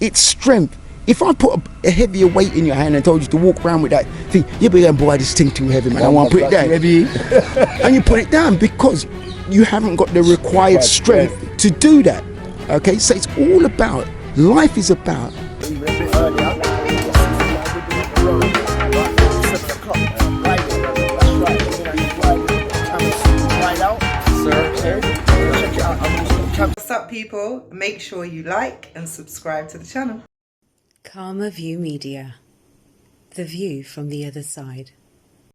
It's strength. If I put a heavier weight in your hand and told you to walk around with that thing, you'd be going, boy, this thing too heavy, man. I want to put it down. And you put it down because you haven't got the required strength to do that. Okay, so it's all about, life is about. What's up, people? Make sure you like and subscribe to the channel. Karma View Media, the view from the other side.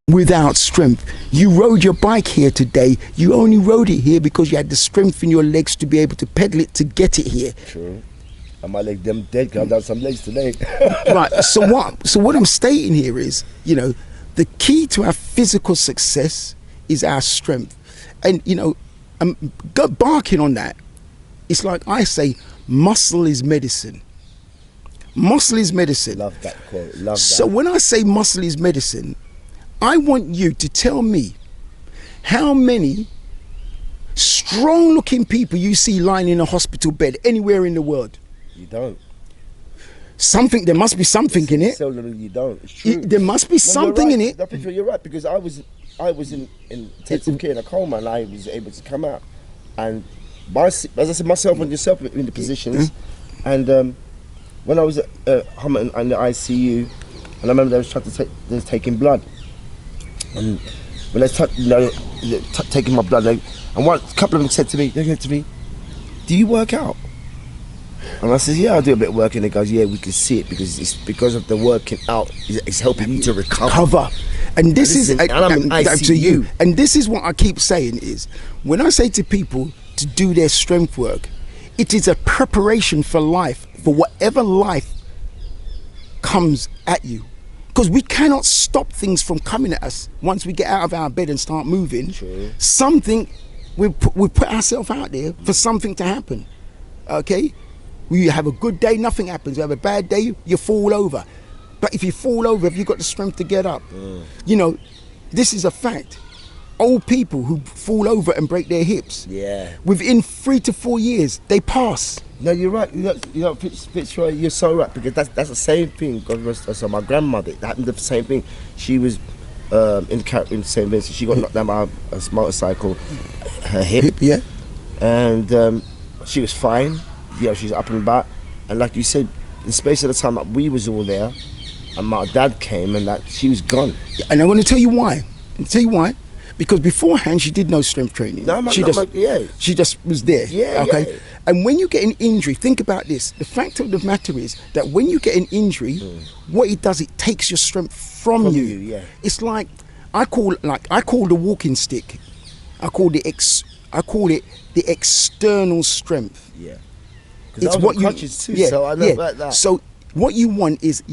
Without strength, you rode your bike here today. You only rode it here because you had the strength in your legs to be able to pedal it to get it here. True. And my leg them dead. I've done some legs today. Right. So what I'm stating here is, you know, the key to our physical success is our strength, and you know, barking on that. It's like I say, muscle is medicine. Muscle is medicine. Love that quote. Love that. So when I say muscle is medicine, I want you to tell me how many strong-looking people you see lying in a hospital bed anywhere in the world. You don't. There must be something in it. You don't. It's true. There must be something in it. You're right, because I was in intensive care in a coma, and I was able to come out, and as I said, myself and yourself in the positions, and when I was at Hummer in the ICU, and I remember they was taking blood, and when they taking my blood, and a couple of them said to me, "Do you work out?" And I said, "Yeah, I do a bit of work." And they goes, "Yeah, we can see it because it's because of the working out. It's helping you to recover." And this is and I'm in ICU. to you. And this is what I keep saying is, when I say to people to do their strength work, it is a preparation for life, for whatever life comes at you. Because we cannot stop things from coming at us once we get out of our bed and start moving. True. We put ourselves out there for something to happen. Okay? We have a good day, nothing happens. You have a bad day, you fall over. But if you fall over, have you got the strength to get up? You know, this is a fact. Old people who fall over and break their hips, within 3 to 4 years, they pass. No, you're right. You know, Fitzroy, you're so right, because that's the same thing. So my grandmother, that happened the same thing. She was in St. Vincent. She got knocked down by a motorcycle, her hip, and she was fine. Yeah, she's up and about. And like you said, in the space of the time that we was all there, and my dad came, and that she was gone. And I'm going to tell you why. Because beforehand she did no strength training. She just was there. Okay. And when you get an injury, think about this. The fact of the matter is that when you get an injury, what it does, it takes your strength from you. It's like I call the walking stick. I call it the external strength. Yeah. It's what you too, so I know about that. So what you want is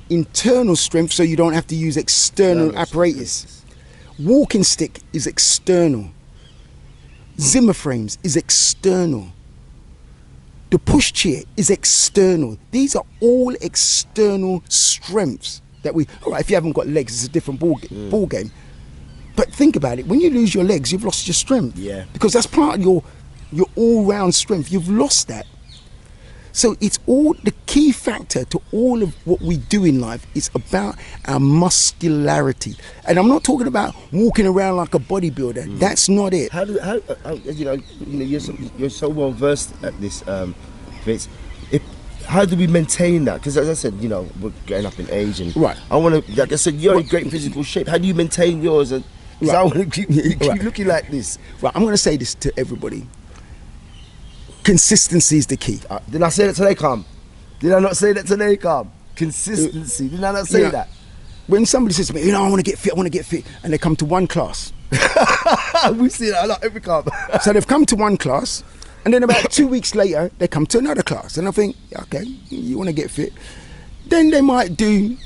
internal strength, so you don't have to use external apparatus. Walking stick is external. Zimmer frames is external. The push chair is external. These are all external strengths that all right, if you haven't got legs, it's a different ball game. But think about it, when you lose your legs, you've lost your strength. Yeah. Because that's part of your all-round strength. You've lost that. So it's all the key factor to all of what we do in life is about our muscularity. And I'm not talking about walking around like a bodybuilder. That's not it. You're so well versed at this, Fitz. How do we maintain that? Because as I said, we're getting up in age, and I want to, like I said, you're in great physical shape. How do you maintain yours? And I want to keep looking like this. Right, I'm going to say this to everybody. Consistency is the key. Did I say that today, Calm? Did I not say that today, Calm? Consistency. Did I not say that? When somebody says to me, I want to get fit, and they come to one class. We see that a lot every Calm. So they've come to one class, and then about 2 weeks later, they come to another class. And I think, okay, you want to get fit. Then they might do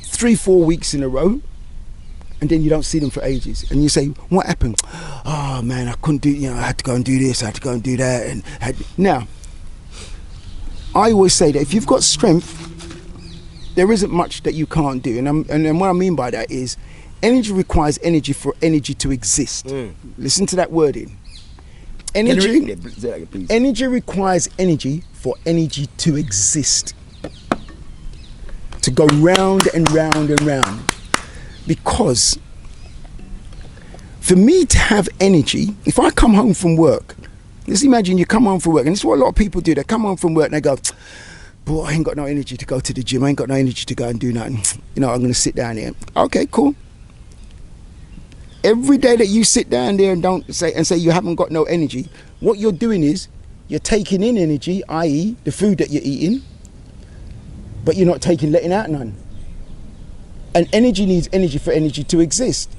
3-4 weeks in a row, and then you don't see them for ages, and you say, what happened? Oh man, I couldn't do, I had to go and do this, I had to go and do that. Now, I always say that if you've got strength, there isn't much that you can't do. And what I mean by that is, energy requires energy for energy to exist. Listen to that wording. Energy requires energy for energy to exist. to go round and round and round. Because for me to have energy, if I come home from work, let's imagine you come home from work, and this is what a lot of people do. They come home from work and they go, boy, I ain't got no energy to go to the gym. I ain't got no energy to go and do nothing. You know, I'm going to sit down here. Okay, cool. Every day that you sit down there and don't say you haven't got no energy, what you're doing is you're taking in energy, i.e. the food that you're eating, but you're not letting out none. And energy needs energy for energy to exist.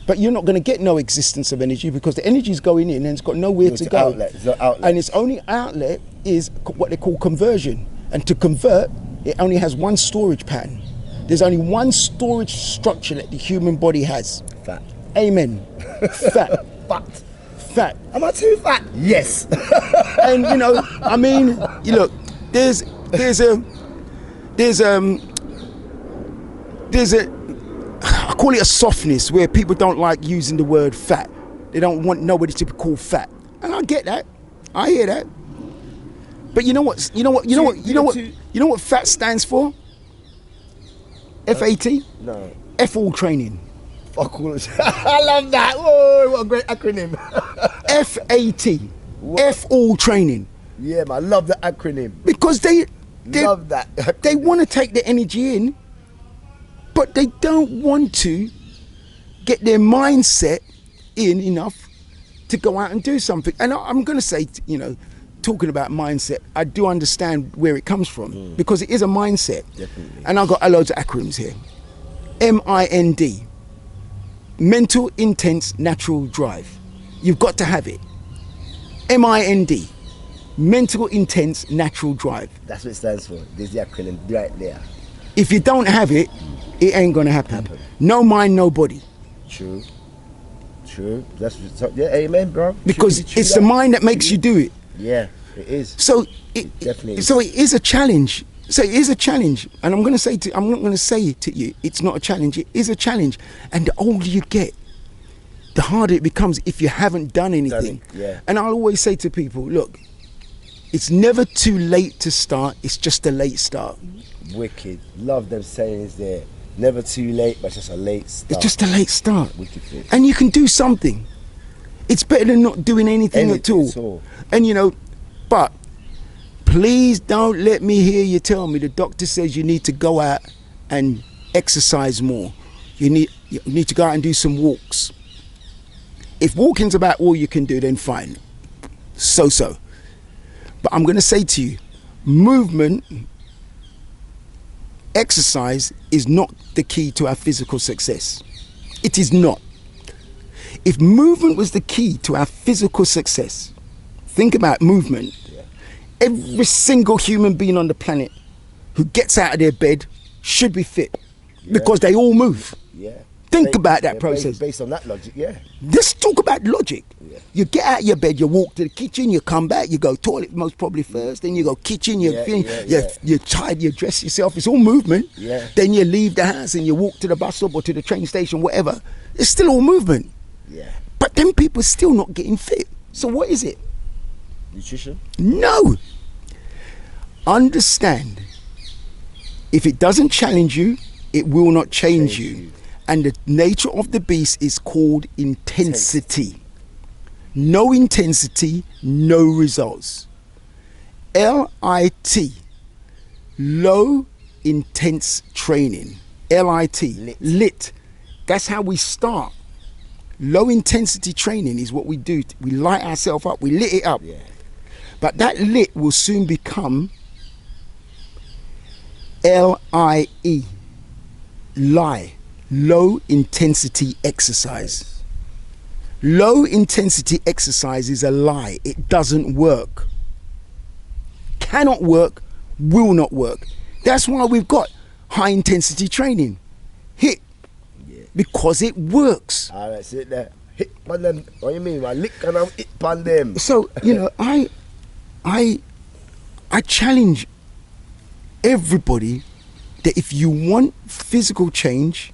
But you're not going to get no existence of energy because the energy is going in and it's got nowhere to go. It's an outlet. And its only outlet is what they call conversion. And to convert, it only has one storage pattern. There's only one storage structure that the human body has. Fat. Amen. Fat. Fat. Am I too fat? Yes. And you know, I mean, you look, there's a I call it a softness where people don't like using the word fat. They don't want nobody to be called fat. And I get that. I hear that. But you know what fat stands for? FAT? No. F all training. Fuck all. I love that. Whoa, what a great acronym. FAT. F all training. Yeah, man, I love the acronym. Because they love that. They want to take the energy in, but they don't want to get their mindset in enough to go out and do something. And I'm going to say, you know, talking about mindset, I do understand where it comes from because it is a mindset. Definitely. And I've got loads of acronyms here. MIND, mental, intense, natural drive. You've got to have it. MIND, mental, intense, natural drive. That's what it stands for. There's the acronym right there. If you don't have it, it ain't gonna happen. No mind, no body. True. That's yeah, amen, bro. Because it's the mind that makes you do it. Yeah, it is. So it definitely is. So it is a challenge. So it is a challenge, and I'm not going to say it to you. It's not a challenge. It is a challenge, and the older you get, the harder it becomes if you haven't done anything. Yeah. And I'll always say to people, look, it's never too late to start. It's just a late start. Wicked. Love them sayings there. Never too late, but just a late start. It's just a late start. Wicked fit. And you can do something. It's better than not doing anything at all. And you know, but please don't let me hear you tell me the doctor says you need to go out and exercise more. You need to go out and do some walks. If walking's about all you can do, then fine. So. But I'm going to say to you, movement, exercise is not the key to our physical success. It is not. If movement was the key to our physical success, think about movement. Yeah. Every single human being on the planet who gets out of their bed should be fit because they all move. Yeah. Think about that process. Based on that logic, yeah. Let's talk about logic. Yeah. You get out of your bed, you walk to the kitchen, you come back, you go toilet most probably first, then you go kitchen, you tidy, you dress yourself. It's all movement. Yeah. Then you leave the house and you walk to the bus stop or to the train station, whatever. It's still all movement. Yeah. But then people are still not getting fit. So what is it? Nutrition? No. Understand, if it doesn't challenge you, it will not change you. And the nature of the beast is called intensity. No intensity, no results. LIT, low intense training. LIT, lit. That's how we start. Low intensity training is what we do. We light ourselves up, we lit it up. Yeah. But that lit will soon become LIE, lie. Low intensity exercise. Low intensity exercise is a lie. It doesn't work. Cannot work, will not work. That's why we've got high intensity training. HIIT. Yeah. Because it works. Alright, sit there. Hit on them. What you mean? I lick and I'm hit on them. So, you know, I challenge everybody that if you want physical change,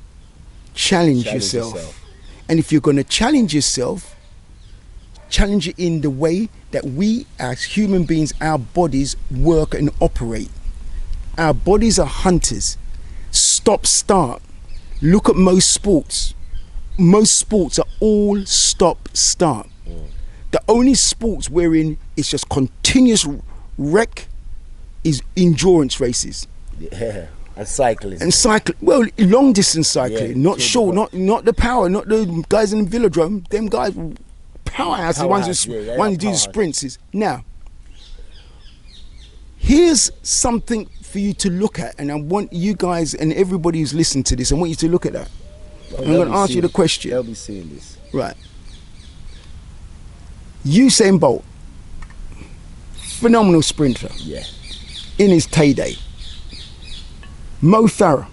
challenge yourself. And if you're going to challenge yourself, challenge it in the way that we as human beings, our bodies work and operate. Our bodies are hunters. stop-start. Look at most sports. Most sports are all stop-start. The only sports wherein it's just continuous wreck is endurance races. Yeah, and cycling. And cycling, well, long distance cycling, Yeah, not short, not the power, not the guys in the velodrome. Them guys, powerhouse, the ones who do the sprints. Now, here's something for you to look at, and I want you guys and everybody who's listening to this, I want you to look at that. I'm going to ask you the question. They'll be seeing this. Right. Usain Bolt, phenomenal sprinter. Yeah. In his heyday. Mo Farah,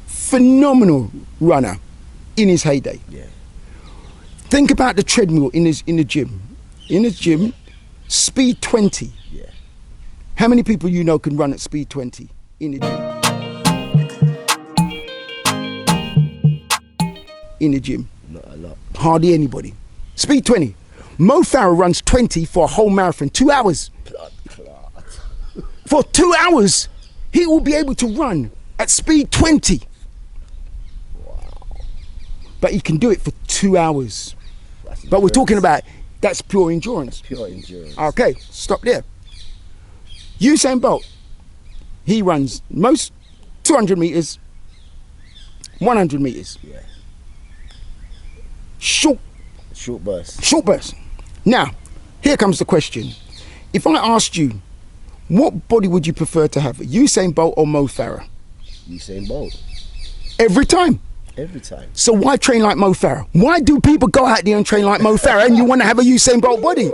phenomenal runner in his heyday. Yeah. Think about the treadmill in the gym. In the gym, speed 20. Yeah. How many people you know can run at speed 20 in the gym? In the gym. Not a lot. Hardly anybody. Speed 20. Mo Farah runs 20 for a whole marathon, 2 hours. Blood clot. For 2 hours, he will be able to run at speed 20. Wow. But he can do it for 2 hours. That's But we're talking endurance. about, that's pure endurance. Pure endurance. Okay, stop there. Usain Bolt, he runs most 200 meters, 100 meters. Yeah. Short burst. Now, here comes the question. If I asked you, what body would you prefer to have, Usain Bolt or Mo Farah? Usain Bolt. Every time. Every time. So why train like Mo Farah? Why do people go out there and train like Mo Farah and you want to have a Usain Bolt body?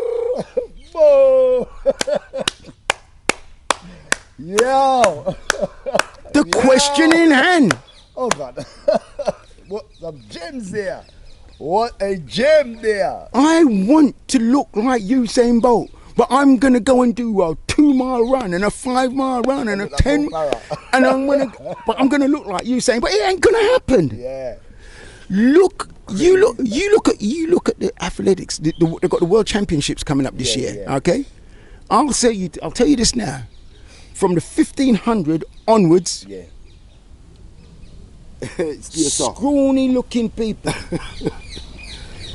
Mo! Yo! The question in hand. Oh God. What some gems there. What a gem there. I want to look like Usain Bolt, but I'm going to go and do a 2-mile run and a 5-mile run and a 10, and I'm going to look like Usain, but it ain't going to happen. Yeah. You look at the athletics. They've got the World Championships coming up this year. Yeah. Okay, I'll tell you this now. From the 1500 onwards, Yeah. scrawny looking people.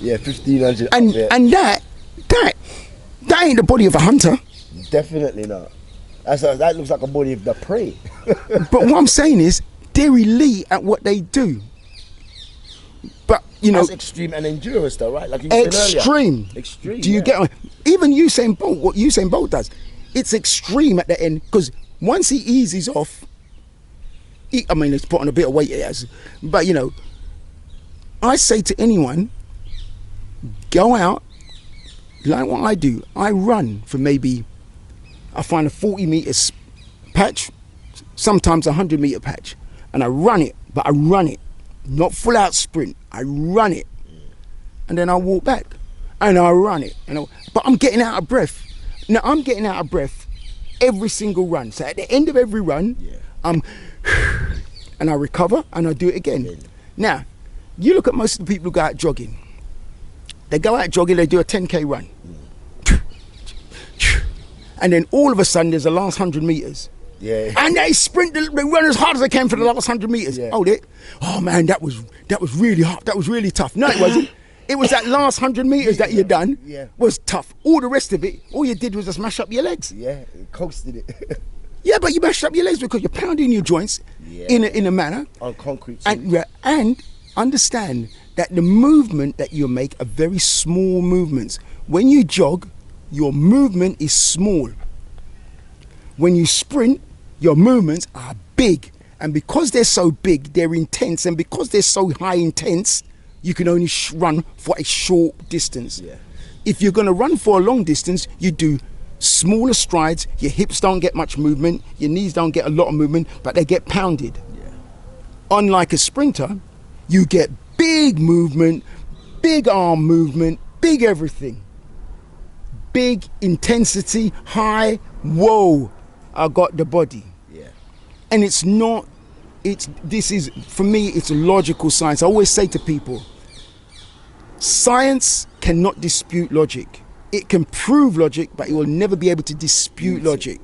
Yeah, 1500. And that ain't the body of a hunter. Definitely not. That looks like a body of the prey. But what I'm saying is, they're elite at what they do. But That's extreme and endurance, though, right? Like you said extreme. earlier. Extreme. Do you get? Even Usain Bolt, what Usain Bolt does, it's extreme at the end, because once he eases off, it's put on a bit of weight, it has. But I say to anyone, go out, like what I do. I run for I find a 40 meters patch, sometimes a 100 meter patch, and I run it, but I run it, not full out sprint. I run it, and then I walk back, and I run it, but I'm getting out of breath. Now I'm getting out of breath every single run. So at the end of every run, and I recover and I do it again. Now, you look at most of the people who go out jogging. They go out jogging, they do a 10k run. And then all of a sudden there's the last 100 meters. Yeah. And they sprint, they run as hard as they can for the last 100 meters. Yeah. Oh man, that was really hard. That was really tough. No, it wasn't. It was that last 100 meters that you done was tough. All the rest of it, all you did was just mash up your legs. Yeah, coasted it. Yeah, but you mashed up your legs because you're pounding your joints in a manner. On concrete. And understand that the movement that you make are very small movements. When you jog, your movement is small. When you sprint, your movements are big. And because they're so big, they're intense. And because they're so high intense, you can only run for a short distance. Yeah. If you're going to run for a long distance, you do smaller strides. Your hips don't get much movement. Your knees don't get a lot of movement, but they get pounded. Yeah. Unlike a sprinter, you get big movement, big arm movement, big everything. Big intensity, high, whoa, I got the body. Yeah. And this is, for me, it's a logical science. I always say to people, science cannot dispute logic. It can prove logic, but it will never be able to dispute logic.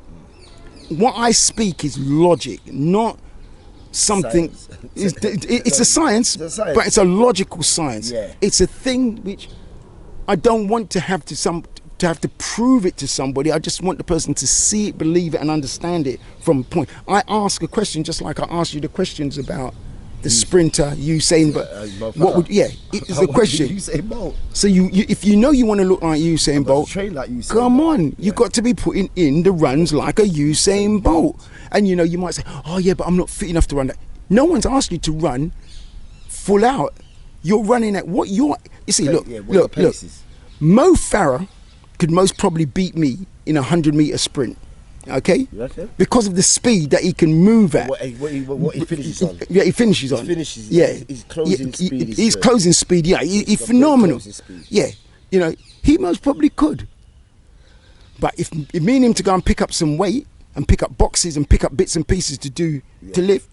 What I speak is logic, not something. It's a science, It's a science. but it's a logical science. Yeah. It's a thing which I don't want to have to prove it to somebody. I just want the person to see it, believe it, and understand it from a point. I ask a question just like I asked you the questions about the sprinter, Usain Bolt. What would it's a question. Usain Bolt. So you if you know you want to look like Usain Bolt, Train like Usain come Bolt. on, you got to be putting in the runs like a Usain Bolt. And you know, you might say, oh yeah, but I'm not fit enough to run that. No one's asked you to run full out. You're running at what you're. You see, look. Mo Farah could most probably beat me in a 100-meter sprint. Okay, You reckon? because of the speed that he can move at. What he finishes on. Yeah, he finishes on. His closing speed is His good. closing speed. Yeah, he's got great phenomenal. closing speed. Yeah, you know, he most probably could. But if me and him to go and pick up some weight and pick up boxes and pick up bits and pieces to lift,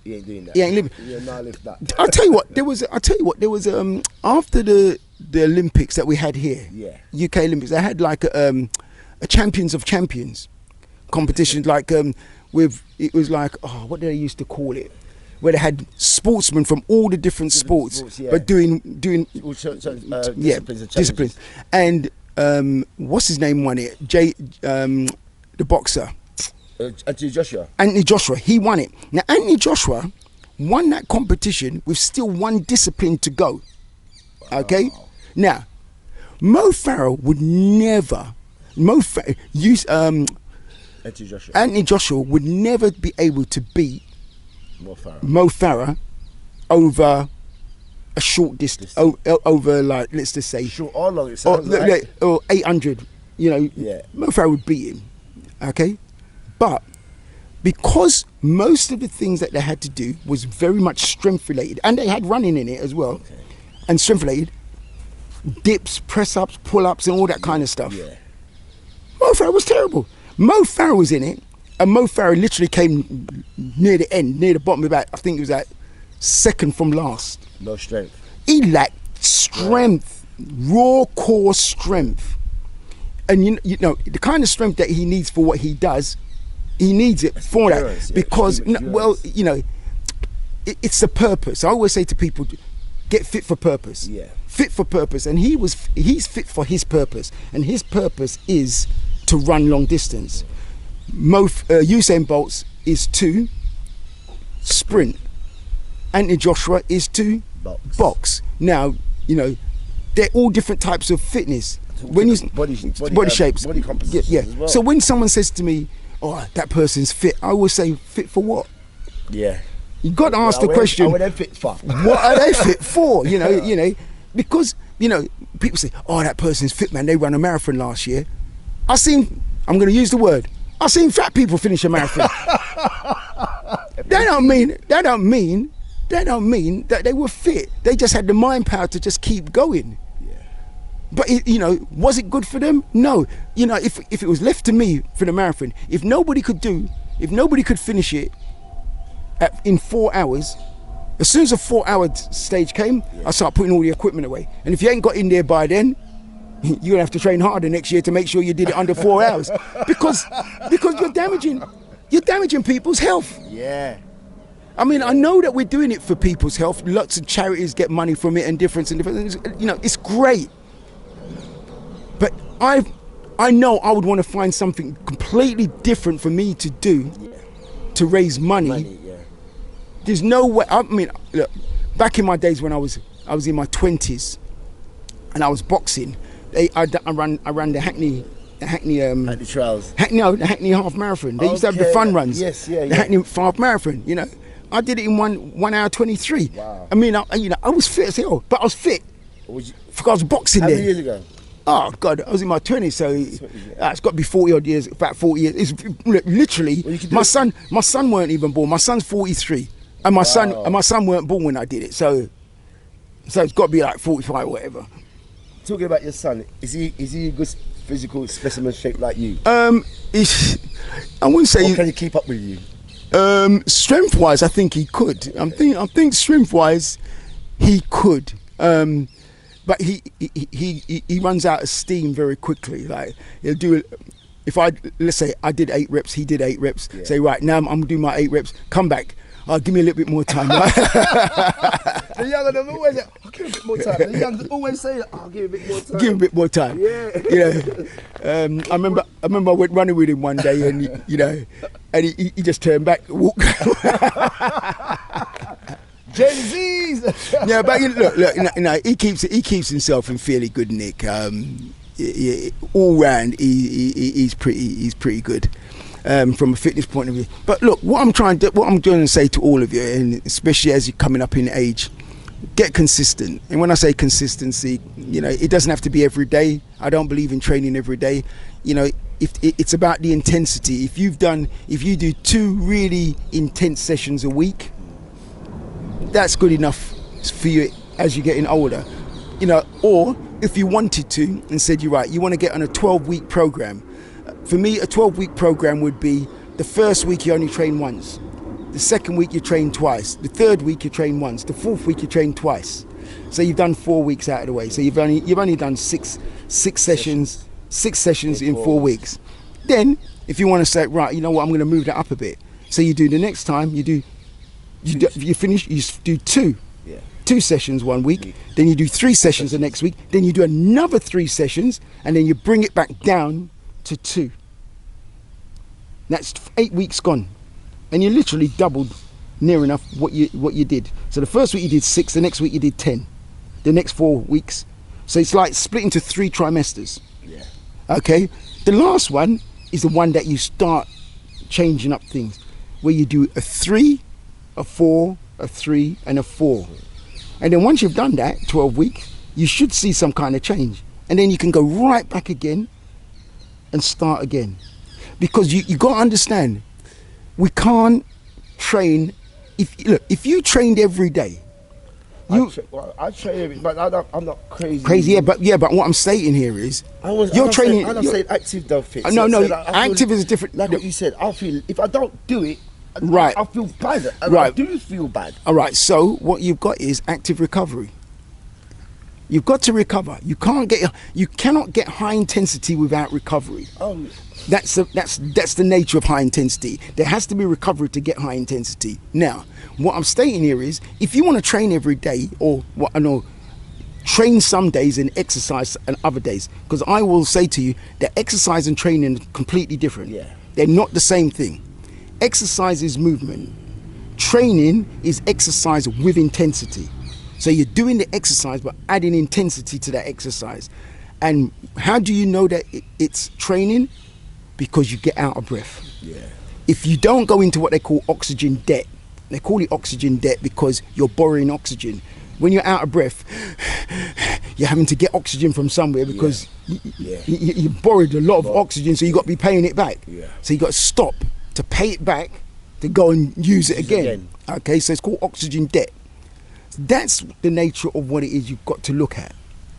He ain't doing that. he ain't living. Yeah, nah, lift that. I'll tell you what. There was after the Olympics that we had here. Yeah. UK Olympics. They had like a Champions of Champions competition. Like it was like, oh, what did they used to call it? Where they had sportsmen from all the different sports, yeah. but doing Disciplines. And what's his name won it? The boxer. Anthony Joshua, he won it. Now, Anthony Joshua won that competition with still one discipline to go. Okay? Now, Mo Farah would never, Anthony Joshua would never be able to beat Mo Farah over a short distance, over like, let's just say, Short or long, it sounds like. or 800, you know, Yeah. Mo Farah would beat him. Okay? But because most of the things that they had to do was very much strength related, and they had running in it as well, and strength related, dips, press ups, pull ups, and all that kind of stuff. Yeah. Mo Farah was terrible. Mo Farah was in it, and Mo Farah literally came near the end, near the bottom, about, I think it was like second from last. No strength. He lacked strength, raw core strength. And you know the kind of strength that he needs for what he does, he needs it for endurance, that. yeah, Because endurance. well, you know, it's the purpose. I always say to people, get fit for purpose. Yeah. Fit for purpose, and he's fit for his purpose, and his purpose is to run long distance. Usain Bolt's is to sprint. Anthony Joshua is to box. Now, you know, they're all different types of fitness. When you body shapes, body compositions yeah. as well. So when someone says to me, "Oh, that person's fit," I always say, "Fit for what?" Yeah. You got to ask the question. What are they fit for? What are they fit for? You know, because you know, people say, "Oh, that person's fit, man. They ran a marathon last year." I'm going to use the word. I've seen fat people finish a marathon. That don't mean that they were fit. They just had the mind power to just keep going. But you know, was it good for them? No. You know, if it was left to me for the marathon, if nobody could finish it in 4 hours, as soon as the 4-hour stage came, I start putting all the equipment away. And if you ain't got in there by then, you're gonna have to train harder next year to make sure you did it under 4 hours, because you're damaging people's health. Yeah. I mean, I know that we're doing it for people's health. Lots of charities get money from it, and different. You know, it's great. But I know I would want to find something completely different for me to do to raise money. There's no way. I mean, look, back in my days when I was in my 20s and I was boxing, I ran the Hackney trials. the Hackney half marathon. They used to have the fun runs. Yes, The Hackney half marathon. You know, I did it in 1 hour 23. Wow. I mean, I was fit as hell, but I was fit because I was boxing How then. many years ago? Oh God, I was in my 20s, so it's got to be 40 odd years, about 40 years. It's literally my son weren't even born. My son's 43, and my son weren't born when I did it. So it's got to be like 45 or whatever. Talking about your son, is he a good physical specimen shape like you? I wouldn't say. Or can he keep up with you? Strength wise, I think he could. Okay. I think strength wise, he could. But he runs out of steam very quickly. Like he'll do it. Let's say I did 8 reps, he did 8 reps. Yeah. Say right now I'm gonna do my 8 reps. Come back. "Oh, give me a little bit more time." The young of them always say, "I'll give him a bit more time." The young always say, "I'll give him a bit more time." Give him a bit more time. Yeah. You know, I remember I went running with him one day, and he just turned back to walk. Gen Z's. Yeah, but look, he keeps himself in fairly good nick. All round, he's pretty good. From a fitness point of view. But look, what I'm trying to say to all of you, and especially as you're coming up in age, get consistent. And when I say consistency, it doesn't have to be every day. I don't believe in training every day. If it's about the intensity. If you do 2 really intense sessions a week, that's good enough for you as you're getting older. Or if you wanted to and said you want to get on a 12-week program. For me, a 12-week program would be the first week you only train once, the second week you train twice, the third week you train once, the fourth week you train twice. So you've done 4 weeks out of the way. So you've only done six sessions in 4 weeks. Then, if you want to say, right, you know what, I'm going to move that up a bit. So you do the next time you finish, you do 2. Yeah. 2 sessions one week, then you do 3 sessions the next week, then you do another 3 sessions, and then you bring it back down to 2. That's 8 weeks gone, and you literally doubled near enough what you did. So the first week you did 6, the next week you did 10, the next 4 weeks. So it's like split into 3 trimesters. Yeah. Okay. The last one is the one that you start changing up things, where you do a 3, a 4, a 3, and a 4. And then once you've done that 12 weeks, you should see some kind of change, and then you can go right back again and start again. Because you got to understand, we can't train. If you trained every day, I train every, but I'm not crazy. Crazy, yeah. But what I'm stating here is, you're training. I'm not saying active though, Fitz. No, I active is a different. Like what you said, I feel if I don't do it, right, I feel bad. Right, I do feel bad. All right. So what you've got is active recovery. You've got to recover. You cannot get high intensity without recovery. Oh. That's the nature of high intensity. There has to be recovery to get high intensity. Now, what I'm stating here is, if you want to train every day, train some days and exercise and other days, because I will say to you that exercise and training are completely different. Yeah. They're not the same thing. Exercise is movement. Training is exercise with intensity. So you're doing the exercise but adding intensity to that exercise. And how do you know that it's training? Because you get out of breath. Yeah. If you don't go into what they call oxygen debt, they call it oxygen debt because you're borrowing oxygen. When you're out of breath, you're having to get oxygen from somewhere because you borrowed a lot of oxygen, so you got to be paying it back. Yeah. So you got to stop to pay it back to go and use it again. Okay, so it's called oxygen debt. That's the nature of what it is you've got to look at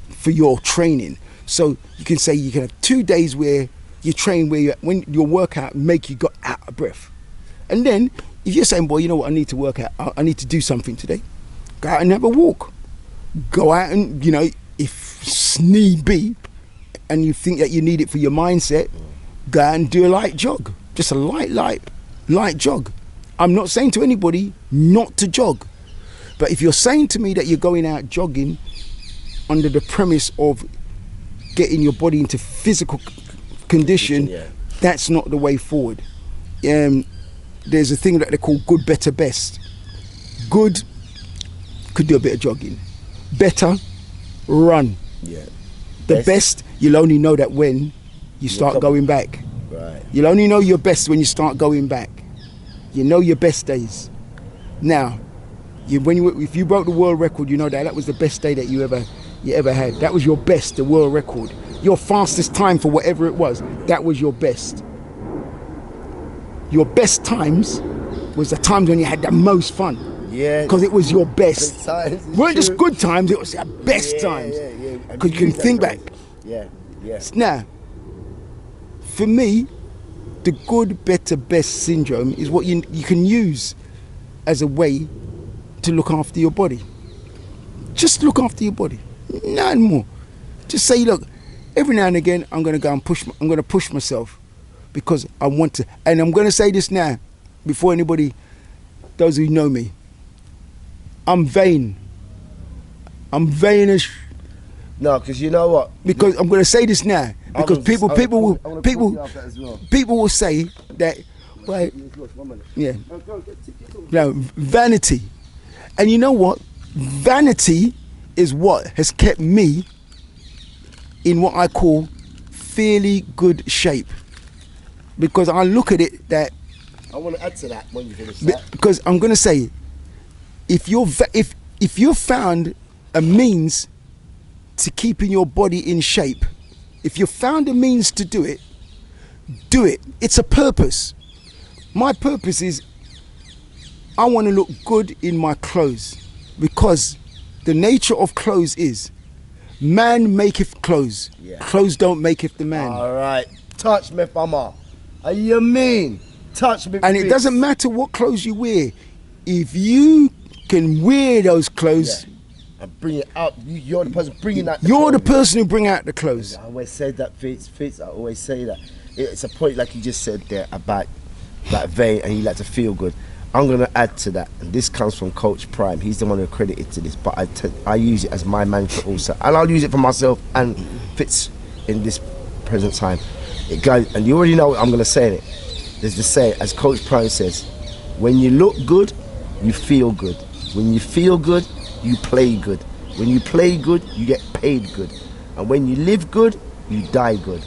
for your training. So you can say you can have 2 days where you train when your workout make you go out of breath. And then if you're saying, boy, you know what, I need to work out, I need to do something today, go out and have a walk. Go out and, if need be, and you think that you need it for your mindset, go out and do a light jog. Just a light jog. I'm not saying to anybody not to jog. But if you're saying to me that you're going out jogging under the premise of getting your body into physical condition, that's not the way forward. There's a thing that they call good, better, best. Good, could do a bit of jogging. Better, run. Yeah. The best, you'll only know that when you start going back. Right. You'll only know your best when you start going back. You know your best days. Now, if you broke the world record, you know that was the best day that you ever had. That was your best, the world record. Your fastest time for whatever it was, that was your best. Your best times was the times when you had the most fun. Yeah. Because it was your best. Weren't just good times, it was your best times. Yeah. Because you can think back. Yeah. Now, for me, the good, better, best syndrome is what you can use as a way to look after your body. Just look after your body, none more. Just say, look, every now and again I'm going to go and I'm going to push myself because I want to. And I'm going to say this now before anybody those who know me, I'm vain. I'm vain as. No, because you know what? Because I'm going to say this now. Because people will say that, well, yeah, no, vanity. And you know what? Vanity is what has kept me in what I call fairly good shape. Because I look at it that. I want to add to that when you finish that. Because I'm going to say, if you've found a means to keeping your body in shape, if you found a means to do it, do it. It's a purpose. My purpose is I want to look good in my clothes, because the nature of clothes is man maketh clothes. Yeah. Clothes don't maketh the man. All right. Touch me, mama. You mean? Touch me. And it doesn't matter what clothes you wear. If you can wear those clothes, and bring it out. You're the person bringing out. You're the person who bring out the clothes. I always say that, Fitz. I always say that. It's a point like you just said there about that vein, and you like to feel good. I'm gonna add to that, and this comes from Coach Prime. He's the one who credited to this, but I use it as my mantra also, and I'll use it for myself and Fitz in this present time. It goes, and you already know what I'm gonna say in it. There's the saying, as Coach Prime says, when you look good, you feel good. When you feel good, you play good. When you play good, you get paid good. And when you live good, you die good.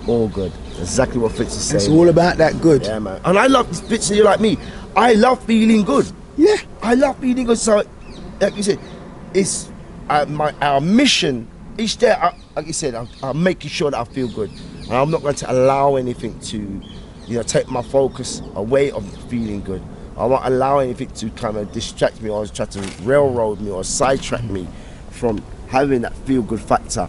All good. Exactly what Fitz is saying. It's all about that good. Yeah, man. And I love Fitz, you're like me. I love feeling good. Yeah. I love feeling good. So, like you said, it's our mission. Each day, like you said, I'm making sure that I feel good. And I'm not going to allow anything to, take my focus away of feeling good. I won't allow anything to kind of distract me or try to railroad me or sidetrack me from having that feel-good factor.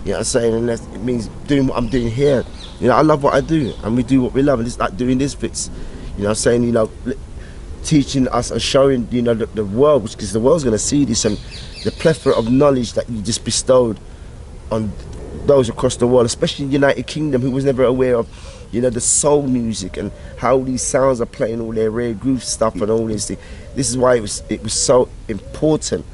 You know what I'm saying? And it means doing what I'm doing here. I love what I do, and we do what we love, and it's like doing this Fitz. You know what I'm saying? Teaching us and showing, the world, because the world's going to see this, and the plethora of knowledge that you just bestowed on those across the world, especially the United Kingdom, who was never aware of the soul music and how these sounds are playing all their rare groove stuff and all these things. This is why it was so important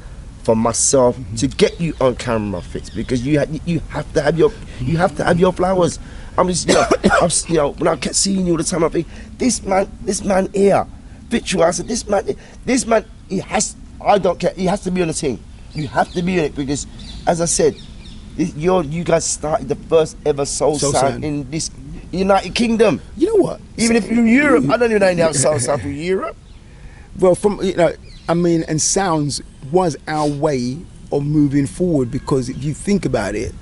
for myself to get you on camera, Fitz, because you have to have your flowers. I'm just when I kept seeing you all the time, I think this man here, Fitzroy. I said this man he has. I don't care. He has to be on the team. You have to be on it, because, as I said, you guys started the first ever soul sound in this United Kingdom. You know what? Even if you're in Europe, I don't even know any other soul sound from Europe. Well, and sounds was our way of moving forward, because if you think about it,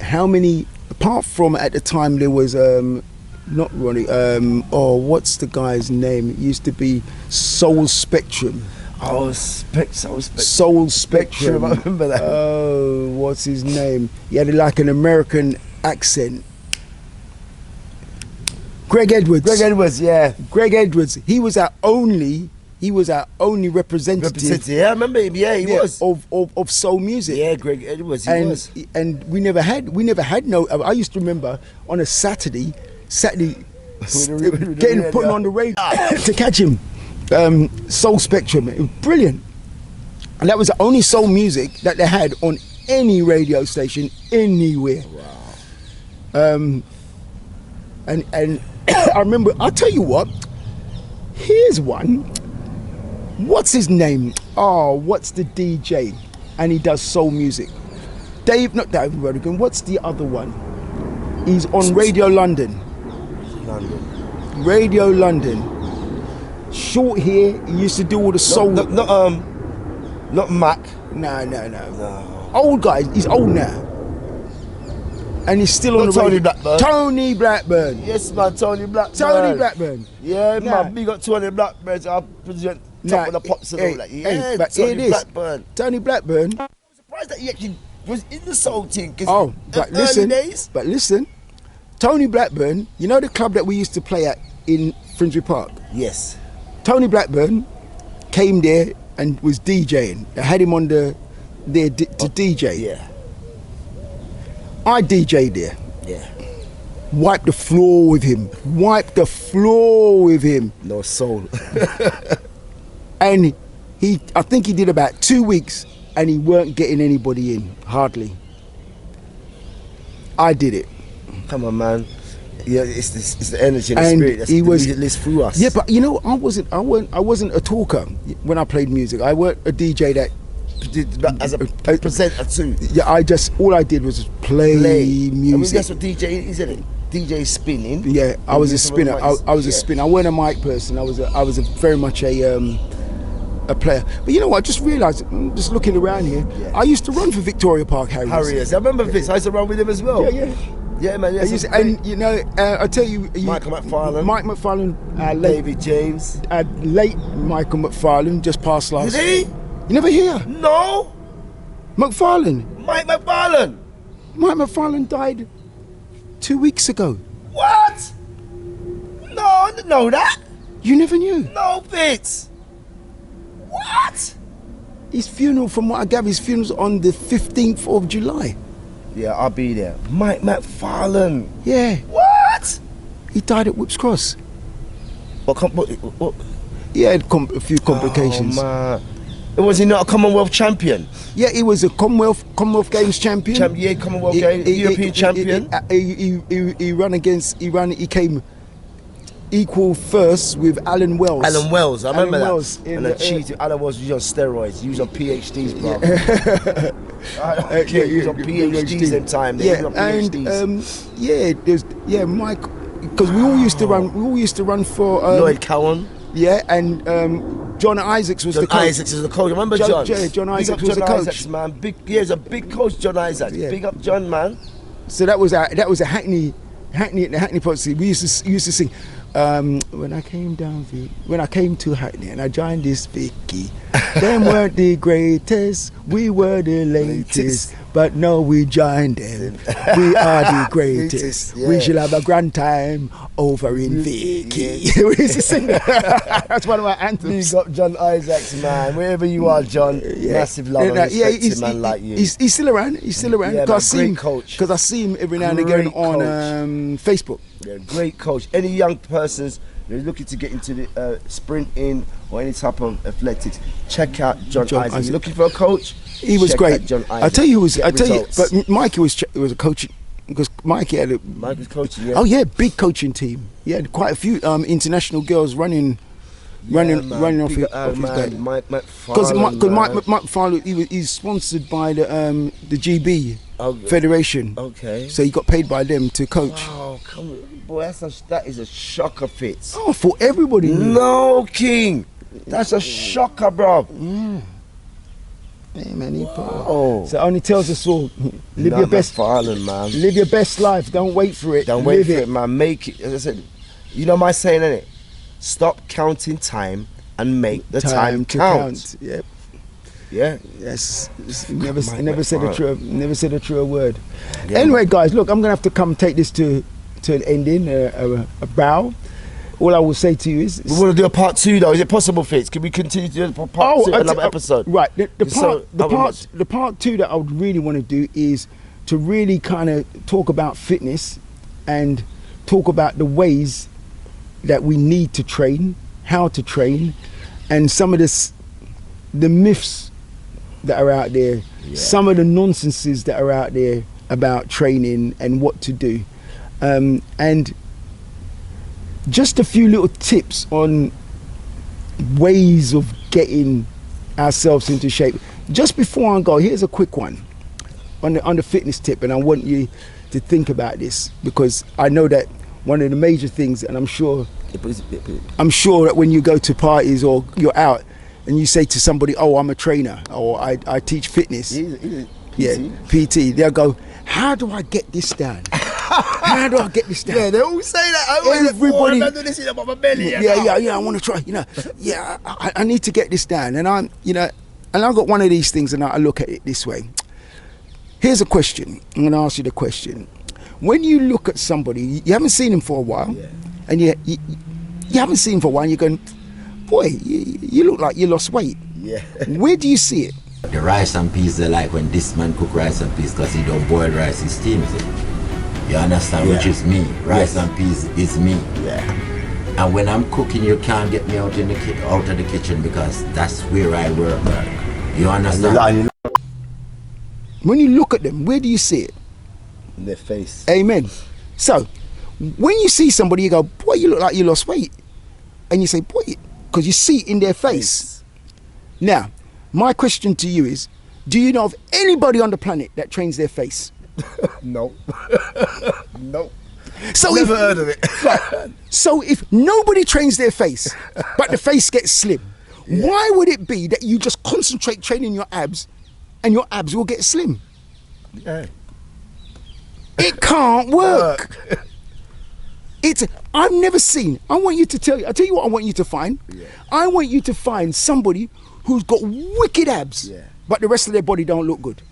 how many, apart from at the time there was not Ronnie, what's the guy's name? It used to be Soul Spectrum. Oh, Soul Spectrum. Soul Spectrum. I remember that. Oh, what's his name? He had like an American accent. Greg Edwards, yeah. Greg Edwards. He was our only representative. Yeah, I remember him. Yeah, he was of soul music. Yeah, Greg Edwards. He was. And we never had no. I used to remember on a Saturday, getting put on the radio to catch him. Soul Spectrum. It was brilliant, and that was the only soul music that they had on any radio station anywhere. Wow. And I remember, I'll tell you what, here's one. What's his name? Oh, what's the DJ? And he does soul music. Not David Rodigan, what's the other one? He's on Radio London. Radio London. Short hair, he used to do all the soul. Not Mac. No. Old guy, he's old now. And he's still on the Tony radio. Blackburn. Tony Blackburn. Yes, man, Tony Blackburn. Tony Blackburn. Yeah, man, big up Tony Blackburn. I present top of the pops and all that. Yeah, but Tony Blackburn. Tony Blackburn. I was surprised that he actually was in the soul team. But listen, Tony Blackburn, you know the club that we used to play at in Fitzroy Park? Yes. Tony Blackburn came there and was DJing. I had him on to DJ. Yeah. I DJ'd there. Yeah. Wiped the floor with him. No soul. And I think he did about 2 weeks, and he weren't getting anybody in, hardly. I did it. Come on, man. Yeah, it's the energy and the spirit that's the music lives through us. Yeah, but you know, I wasn't a talker when I played music. I weren't a DJ that as a presenter too. Yeah, all I did was play music. I mean, that's what DJ is, isn't it? DJ spinning. Yeah, I was a spinner. I was a spinner. I wasn't a mic person. I was very much a player. But you know what? I just realised, just looking around here, I used to run for Victoria Park Harriers. I remember Fitz. I used to run with him as well. Yeah. Yeah, man. Yes, and you know, I tell you, Michael McFarlane, David James, late Michael McFarlane, just passed last. Did he? You never hear? No. Mike McFarlane died 2 weeks ago. What? No, I didn't know that. You never knew? No, Fitz. What? His funeral, from what I gather, his funeral's on the 15th of July. Yeah, I'll be there. Mike McFarlane. Yeah. What? He died at Whipps Cross. What? He had a few complications. Oh, man. Was he not a Commonwealth champion? Yeah, he was a Commonwealth Games champion. Commonwealth Games, European champion. He came equal first with Alan Wells. I remember that. Wells and cheated. Alan Wells was on steroids. He was on PhDs, bro. He was on PhDs in time. Mike, because we all used to run for Lloyd Cowan. Yeah, and John Isaacs was the coach. Isaacs was the coach. Remember John? John Isaacs was the coach. Isaacs, man. He's a big coach, John Isaacs. Yeah. Big up John, man. So that was a Hackney at the Hackney Potsy. We used to sing. When I came to Hackney and I joined this Vicky, them weren't the greatest, we were the latest, but no, we joined them. We are the greatest. We shall have a grand time over in Vicky. We used to sing that. That's one of my anthems. Big up John Isaacs, man. Wherever you are, John, massive love and respect to a man like you. He's still around. Yeah, great coach. Because I see him every now and again on Facebook. Yeah, great coach. Any young persons who are looking to get into the sprinting or any type of athletics, check out John Isaac. You're looking for a coach? He was great. John Isaac. I tell you, but Mikey was a coach, because Mikey had Mike was coaching. Yeah. Oh yeah, big coaching team. He had quite a few international girls running off his game. Mike McFarlane. Because Mike McFarlane, he's sponsored by the GB Federation. Okay. So he got paid by them to coach. Oh, come on. Boy, that is a shocker, Fitz. Oh, for everybody. No, King. That's a shocker, bro. Yeah. Hey, man, oh. So it only tells us all, live your best McFarlane, man. Live your best life. Don't wait for it. Don't wait for it, man. Make it. As I said, you know my saying, innit? Stop counting time and make the time count. Yep. Yeah. Yes. Never said a truer word. Yeah, anyway, guys, look, I'm gonna have to come take this to an ending, a bow. All I will say to you is, we want to do a part 2 though. Is it possible, Fitz? Can we continue to do part 2, another episode? Right. The part 2 that I would really want to do is to really kind of talk about fitness and talk about the ways that we need to train, how to train, and some of the myths that are out there, some of the nonsenses that are out there about training and what to do, and just a few little tips on ways of getting ourselves into shape. Just before I go, here's a quick one on the fitness tip, and I want you to think about this, because I know that one of the major things, and I'm sure that when you go to parties or you're out and you say to somebody, "Oh, I'm a trainer," or "I teach fitness," PT, they'll go, "How do I get this down? How do I get this down?" Yeah, they all say that. Everybody. I'm doing this in my belly. I want to try. I need to get this down, and and I've got one of these things, and I look at it this way. Here's a question. I'm going to ask you the question. When you look at somebody, you haven't seen him for a while, and you haven't seen him for a while, and you're going, "Boy, you look like you lost weight." Yeah. Where do you see it? The rice and peas, they like when this man cook rice and peas, because he don't boil rice, he steams it. You understand? Which is me. Rice and peas is me. Yeah. And when I'm cooking, you can't get me out out of the kitchen because that's where I work. You understand? When you look at them, where do you see it? In their face. Amen. So, when you see somebody, you go, boy, you look like you lost weight. And you say, boy, because you see it in their face. Now, my question to you is, do you know of anybody on the planet that trains their face? No. No. So Never heard of it. Right, so if nobody trains their face, but the face gets slim, why would it be that you just concentrate training your abs and your abs will get slim? Yeah. It can't work. I've never seen, I'll tell you what I want you to find. Yeah. I want you to find somebody who's got wicked abs, but the rest of their body don't look good.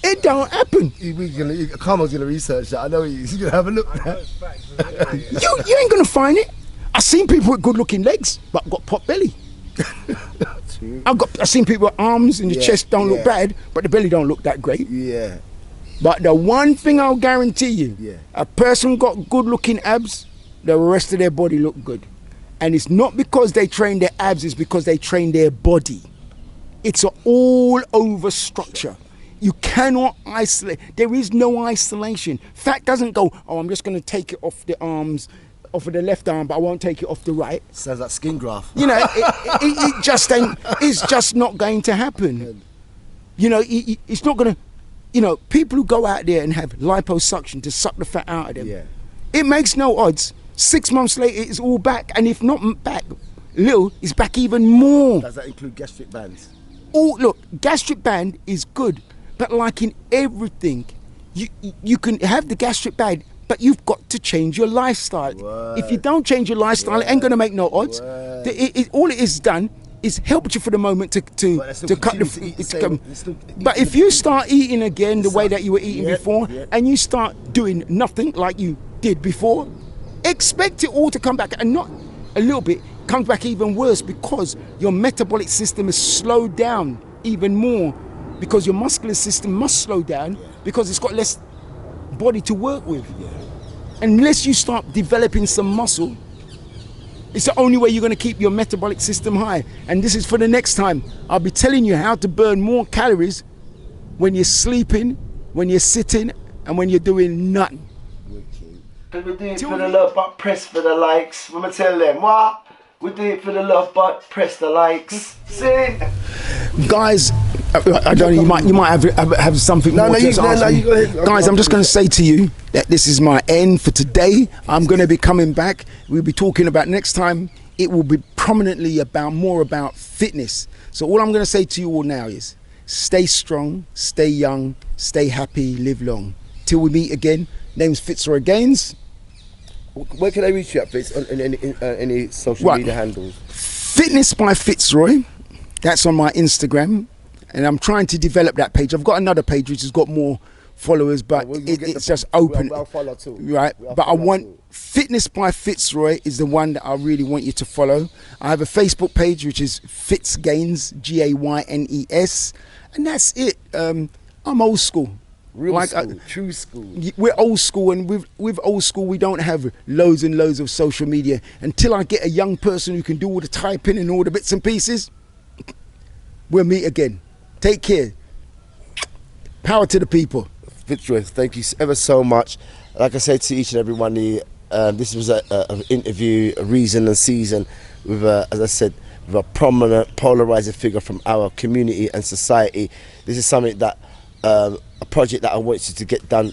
It don't happen. Carmel's going to research that. I know he's going to have a look at that. You ain't going to find it. I've seen people with good looking legs, but got pot belly. I've seen people with arms and the chest don't look bad, but the belly don't look that great. Yeah. But the one thing I'll guarantee you, a person got good looking abs, the rest of their body look good. And it's not because they train their abs, it's because they train their body. It's an all over structure. You cannot isolate. There is no isolation. Fat doesn't go, oh, I'm just going to take it off the arms, off of the left arm, but I won't take it off the right. Sounds like skin graft. You know, it just ain't, it's just not going to happen. You know, it's not going to, you know, people who go out there and have liposuction to suck the fat out of them, it makes no odds. 6 months later, it's all back. And if not back, Lil is back even more. Does that include gastric bands? Oh, look, gastric band is good. But like in everything, you can have the gastric band, but you've got to change your lifestyle. Word. If you don't change your lifestyle, it ain't going to make no odds. All it is done is helped you for the moment to cut the. But if you start eating again the way that you were eating before, and you start doing nothing like you did before, expect it all to come back, and not a little bit, comes back even worse because your metabolic system is slowed down even more. Because your muscular system must slow down because it's got less body to work with. Unless you start developing some muscle, it's the only way you're going to keep your metabolic system high. And this is for the next time. I'll be telling you how to burn more calories when you're sleeping, when you're sitting, and when you're doing nothing. We do it for the love, but press for the likes. We're going to tell them, what? We do it for the love, but press the likes. See? Guys, I don't know, you might have something more to ask me. You go ahead. Guys, I'm just going to say to you that this is my end for today. I'm going to be coming back. We'll be talking about next time. It will be prominently more about fitness. So all I'm going to say to you all now is stay strong, stay young, stay happy, live long. Till we meet again. Name's Fitzroy Gaynes. Where can I reach you at, Fitz, on any social media handles? Fitness by Fitzroy. That's on my Instagram. And I'm trying to develop that page. I've got another page which has got more followers, but it's just open. I'll follow too. Right? But I want Fitness by Fitzroy is the one that I really want you to follow. I have a Facebook page which is Fitz Gaynes, Gaynes, and that's it. I'm old school. Real school, true school. We're old school, and with old school, we don't have loads and loads of social media. Until I get a young person who can do all the typing and all the bits and pieces, we'll meet again. Take care. Power to the people. Fitzroy, thank you ever so much. Like I said to each and every one of you, this was an interview, a reason and season with, as I said, with a prominent, polarizing figure from our community and society. This is something that, a project that I wanted to get done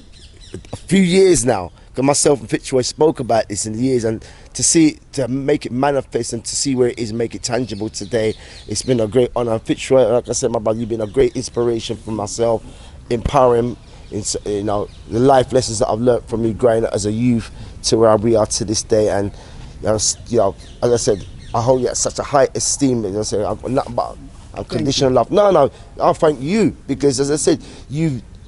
a few years now. Because myself and Fitzroy spoke about this in years, and to make it manifest and to see where it is, make it tangible today, it's been a great honor. Fitzroy, like I said, my brother, you've been a great inspiration for myself, empowering, you know, the life lessons that I've learned from you growing up as a youth to where we are to this day. And you know, as I said, I hold you at such a high esteem. As I say, I'm not about unconditional love. No, I thank you, because as I said,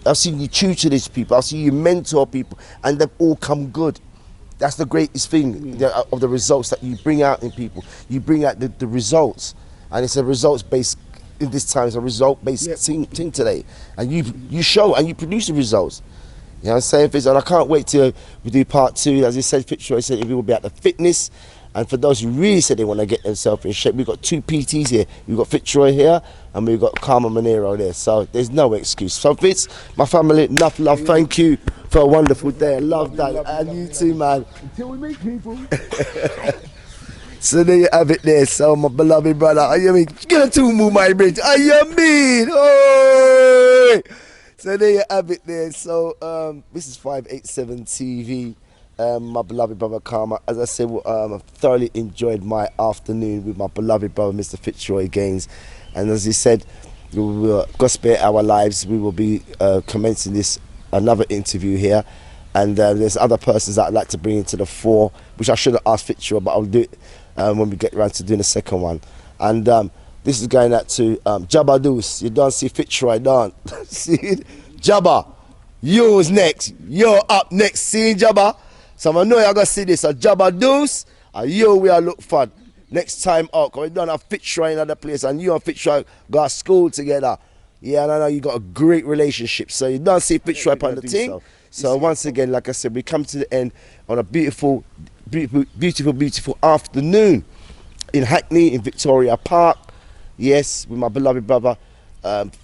I've seen you tutor these people, I've seen you mentor people, and they've all come good. That's the greatest thing of the results that you bring out in people. You bring out the results, and it's a results-based, in this time, it's a result-based thing today. And you show and you produce the results. You know what I'm saying? Fitz? And I can't wait till we do part 2. As he said, Fitzroy said we will be at the fitness. And for those who really said they want to get themselves in shape, we've got 2 PTs here. We've got Fitzroy here and we've got Carmen Monero there. So there's no excuse. So Fitz, my family, enough love. Thank you for a wonderful day. I love that. And you too, man. Until we meet people. So there you have it there. So my beloved brother, I mean, get a 2 move, my bridge. I mean, oh. So there you have it there. So this is 587 TV. My beloved brother Karma. As I said, I've thoroughly enjoyed my afternoon with my beloved brother Mr. Fitzroy Gaynes. And as he said, we will go spare our lives. We will be commencing this another interview here. And there's other persons that I'd like to bring into the fore, which I should have asked Fitzroy, but I'll do it when we get around to doing the second one. And this is going out to Jabba Deuce. You don't see Fitzroy, don't see it? Jabba, you's next. You're up next. See Jabba? So I know you're going to see this. So Jabba Deuce, and you we are look fun. Next time out, because we don't have Fitzroy in other place, and you and Fitzroy got school together. Yeah, and I know you got a great relationship. So you don't see Fitzroy upon the thing. So once again, like I said, we come to the end on a beautiful, beautiful, beautiful, beautiful afternoon in Hackney, in Victoria Park. Yes, with my beloved brother,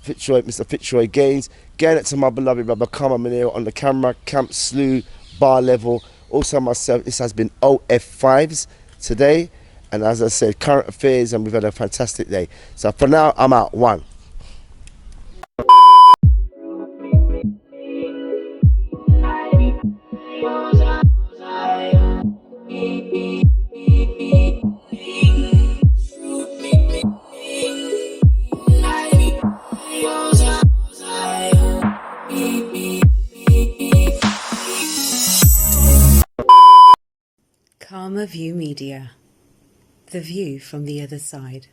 Fitzroy, Mr. Fitzroy Gaynes. Getting it to my beloved brother, Carmen Monero on the camera, Camp Slew, Bar Level. Also myself, this has been OF5s today. And as I said, current affairs, and we've had a fantastic day. So for now, I'm out. 1. Karma View Media. The view from the other side.